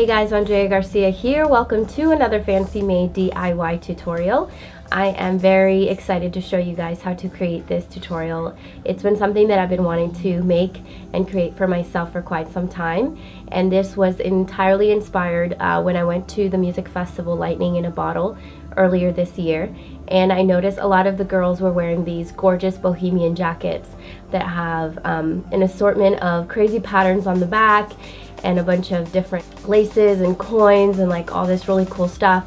Hey guys, Andrea Garcia here. Welcome to another Fancy Made DIY tutorial. I am very excited to show you guys how to create this tutorial. It's been something that I've been wanting to make and create for myself for quite some time, and this was entirely inspired when I went to the music festival Lightning in a Bottle earlier this year, and I noticed a lot of the girls were wearing these gorgeous Bohemian jackets that have an assortment of crazy patterns on the back and a bunch of different laces and coins and like all this really cool stuff.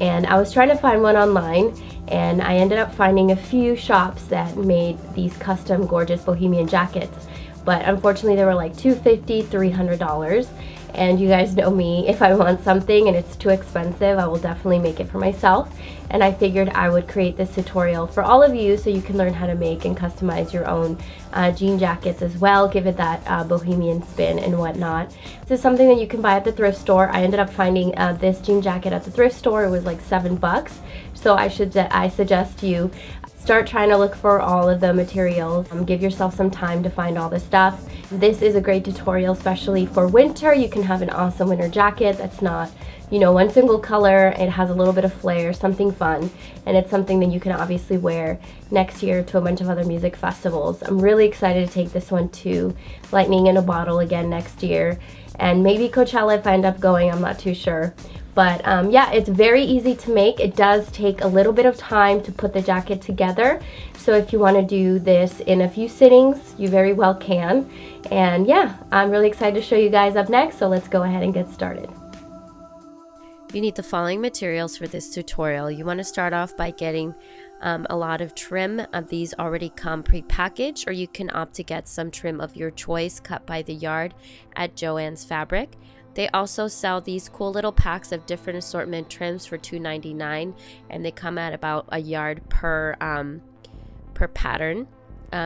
And I was trying to find one online, and I ended up finding a few shops that made these custom gorgeous Bohemian jackets, but unfortunately they were like $250, $300. And you guys know me, if I want something and it's too expensive, I will definitely make it for myself. And I figured I would create this tutorial for all of you so you can learn how to make and customize your own jean jackets as well, give it that bohemian spin and whatnot. This is something that you can buy at the thrift store. I ended up finding this jean jacket at the thrift store. It was like $7. So I suggest you start trying to look for all of the materials. Give yourself some time to find all the stuff. This is a great tutorial, especially for winter. You can have an awesome winter jacket that's not, you know, one single color. It has a little bit of flair, something fun, and it's something that you can obviously wear next year to a bunch of other music festivals. I'm really excited to take this one to Lightning in a Bottle again next year, and maybe Coachella if I end up going, I'm not too sure. But yeah, it's very easy to make. It does take a little bit of time to put the jacket together. So if you want to do this in a few sittings, you very well can. And yeah, I'm really excited to show you guys up next. So let's go ahead and get started. You need the following materials for this tutorial. You want to start off by getting a lot of trim. These already come pre-packaged, or you can opt to get some trim of your choice cut by the yard at Joann's Fabric. They also sell these cool little packs of different assortment trims for $2.99, and they come at about a yard per pattern.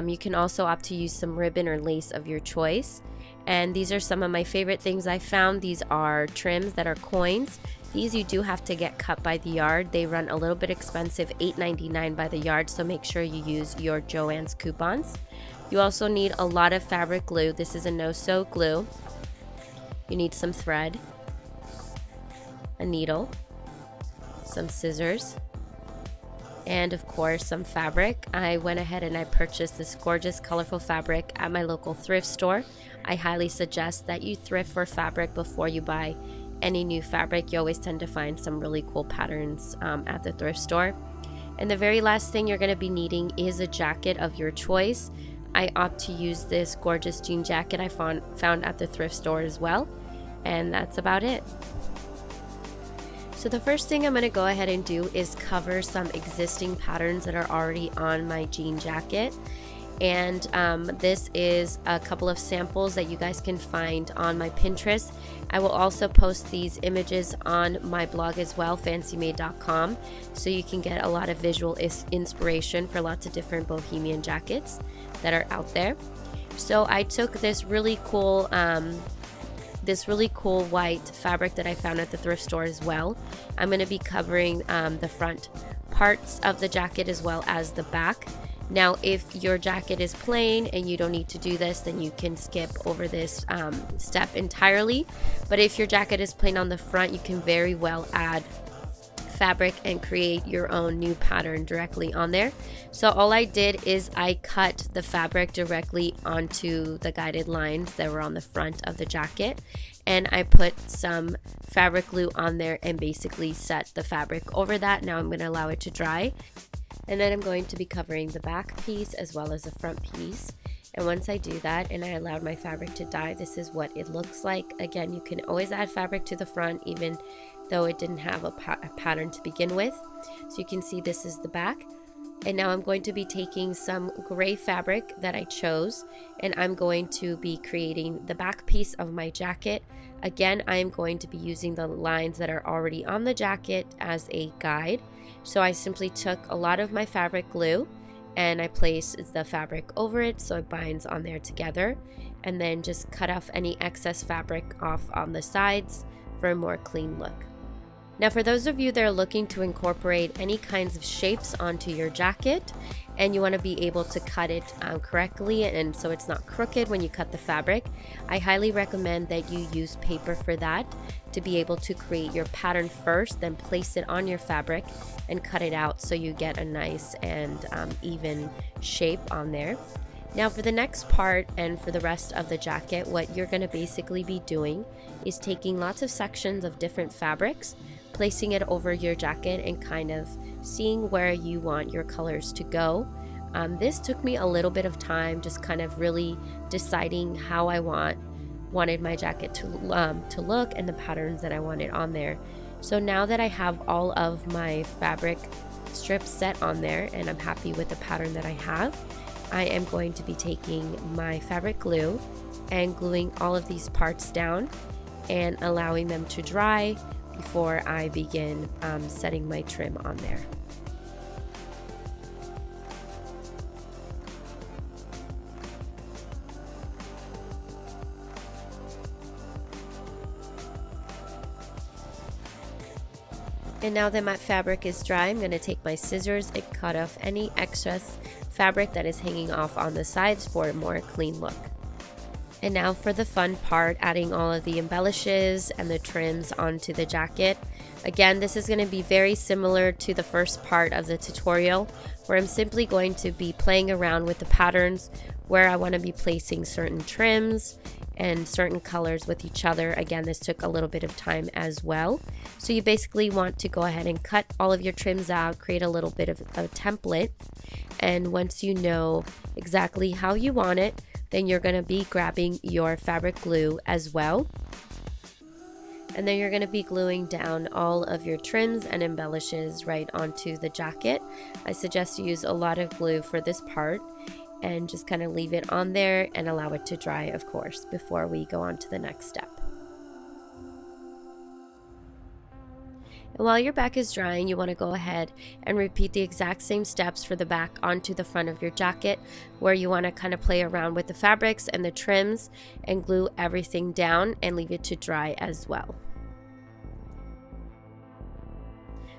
You can also opt to use some ribbon or lace of your choice. And these are some of my favorite things I found. These are trims that are coins. These you do have to get cut by the yard. They run a little bit expensive, $8.99 by the yard, so make sure you use your Joann's coupons. You also need a lot of fabric glue. This is a no-sew glue. You need some thread, a needle, some scissors, and of course some fabric. I went ahead and I purchased this gorgeous colorful fabric at my local thrift store. I highly suggest that you thrift for fabric before you buy any new fabric. You always tend to find some really cool patterns at the thrift store. And the very last thing you're going to be needing is a jacket of your choice. I opt to use this gorgeous jean jacket I found at the thrift store as well. And that's about it. So the first thing I'm going to go ahead and do is cover some existing patterns that are already on my jean jacket. And this is a couple of samples that you guys can find on my Pinterest. I will also post these images on my blog as well, fancymade.com, so you can get a lot of visual inspiration for lots of different bohemian jackets that are out there. So I took this really cool white fabric that I found at the thrift store as well. I'm going to be covering the front parts of the jacket as well as the back. Now, if your jacket is plain and you don't need to do this, then you can skip over this step entirely. But if your jacket is plain on the front, you can very well add fabric and create your own new pattern directly on there. So all I did is I cut the fabric directly onto the guided lines that were on the front of the jacket, and I put some fabric glue on there and basically set the fabric over that. Now I'm going to allow it to dry, and then I'm going to be covering the back piece as well as the front piece. And once I do that and I allowed my fabric to dry, this is what it looks like. Again, you can always add fabric to the front even though it didn't have a pattern to begin with. So you can see this is the back. And now I'm going to be taking some gray fabric that I chose, and I'm going to be creating the back piece of my jacket. Again, I am going to be using the lines that are already on the jacket as a guide. So I simply took a lot of my fabric glue and I placed the fabric over it so it binds on there together, and then just cut off any excess fabric off on the sides for a more clean look. Now, for those of you that are looking to incorporate any kinds of shapes onto your jacket and you want to be able to cut it correctly, and so it's not crooked when you cut the fabric. I highly recommend that you use paper for that, to be able to create your pattern first, then place it on your fabric and cut it out so you get a nice and even shape on there. Now for the next part and for the rest of the jacket, what you're going to basically be doing is taking lots of sections of different fabrics, placing it over your jacket and kind of seeing where you want your colors to go. This took me a little bit of time, just kind of really deciding how I wanted my jacket to look and the patterns that I wanted on there. So now that I have all of my fabric strips set on there and I'm happy with the pattern that I have, I am going to be taking my fabric glue and gluing all of these parts down and allowing them to dry before I begin setting my trim on there. And now that my fabric is dry, I'm going to take my scissors and cut off any excess fabric that is hanging off on the sides for a more clean look. And now for the fun part, adding all of the embellishes and the trims onto the jacket. Again, this is going to be very similar to the first part of the tutorial, where I'm simply going to be playing around with the patterns, where I want to be placing certain trims and certain colors with each other. Again, this took a little bit of time as well. So you basically want to go ahead and cut all of your trims out, create a little bit of a template, and once you know exactly how you want it, then you're going to be grabbing your fabric glue as well. And then you're going to be gluing down all of your trims and embellishes right onto the jacket. I suggest you use a lot of glue for this part and just kind of leave it on there and allow it to dry, of course, before we go on to the next step. And while your back is drying, you want to go ahead and repeat the exact same steps for the back onto the front of your jacket, where you want to kind of play around with the fabrics and the trims and glue everything down and leave it to dry as well.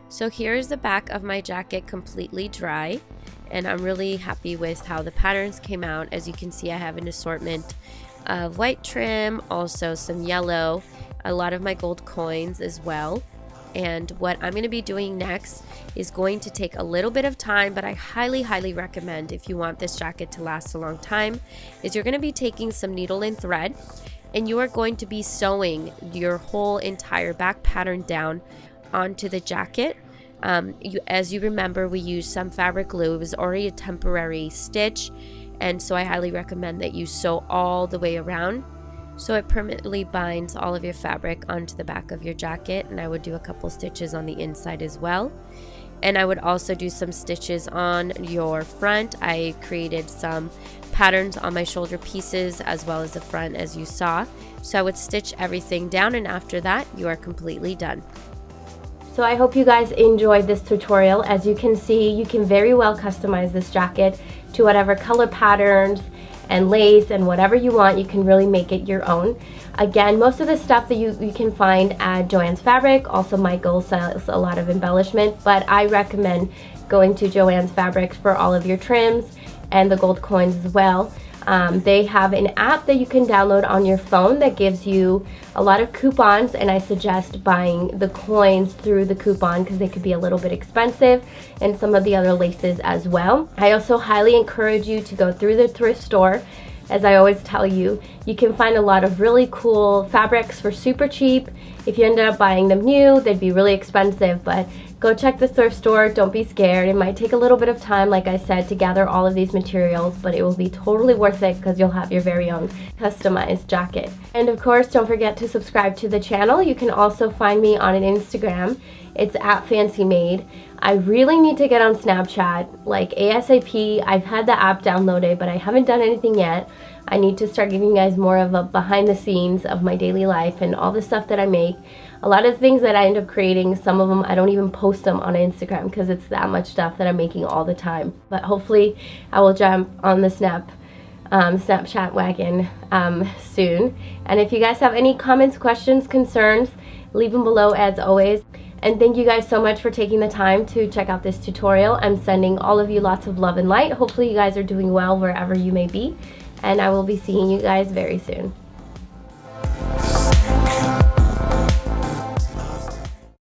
So here's the back of my jacket completely dry, and I'm really happy with how the patterns came out. As you can see, I have an assortment of white trim, also some yellow, a lot of my gold coins as well. And what I'm going to be doing next is going to take a little bit of time, but I highly recommend, if you want this jacket to last a long time, is you're going to be taking some needle and thread, and you are going to be sewing your whole entire back pattern down onto the jacket. As you remember, we used some fabric glue. It was already a temporary stitch, and so I highly recommend that you sew all the way around, so it permanently binds all of your fabric onto the back of your jacket. And I would do a couple stitches on the inside as well, and I would also do some stitches on your front. I created some patterns on my shoulder pieces as well as the front, as you saw. So I would stitch everything down, and after that you are completely done. So I hope you guys enjoyed this tutorial. As you can see, you can very well customize this jacket to whatever color patterns and lace and whatever you want. You can really make it your own. Again, most of the stuff that you can find at Joann's Fabric. Also, Michael sells a lot of embellishment, but I recommend going to Joann's Fabrics for all of your trims and the gold coins as well. They have an app that you can download on your phone that gives you a lot of coupons, and I suggest buying the coins through the coupon because they could be a little bit expensive, and some of the other laces as well. I also highly encourage you to go through the thrift store. As I always tell you, you can find a lot of really cool fabrics for super cheap. If you ended up buying them new, they'd be really expensive, but go check the thrift store. Don't be scared. It might take a little bit of time, like I said, to gather all of these materials, but it will be totally worth it because you'll have your very own customized jacket. And of course, don't forget to subscribe to the channel. You can also find me on an Instagram. It's @FancyMade. I really need to get on Snapchat, like ASAP. I've had the app downloaded, but I haven't done anything yet. I need to start giving you guys more of a behind the scenes of my daily life and all the stuff that I make. A lot of things that I end up creating, some of them I don't even post them on Instagram because it's that much stuff that I'm making all the time. But hopefully I will jump on the Snapchat wagon soon. And if you guys have any comments, questions, concerns, leave them below as always. And thank you guys so much for taking the time to check out this tutorial. I'm sending all of you lots of love and light. Hopefully you guys are doing well wherever you may be, and I will be seeing you guys very soon.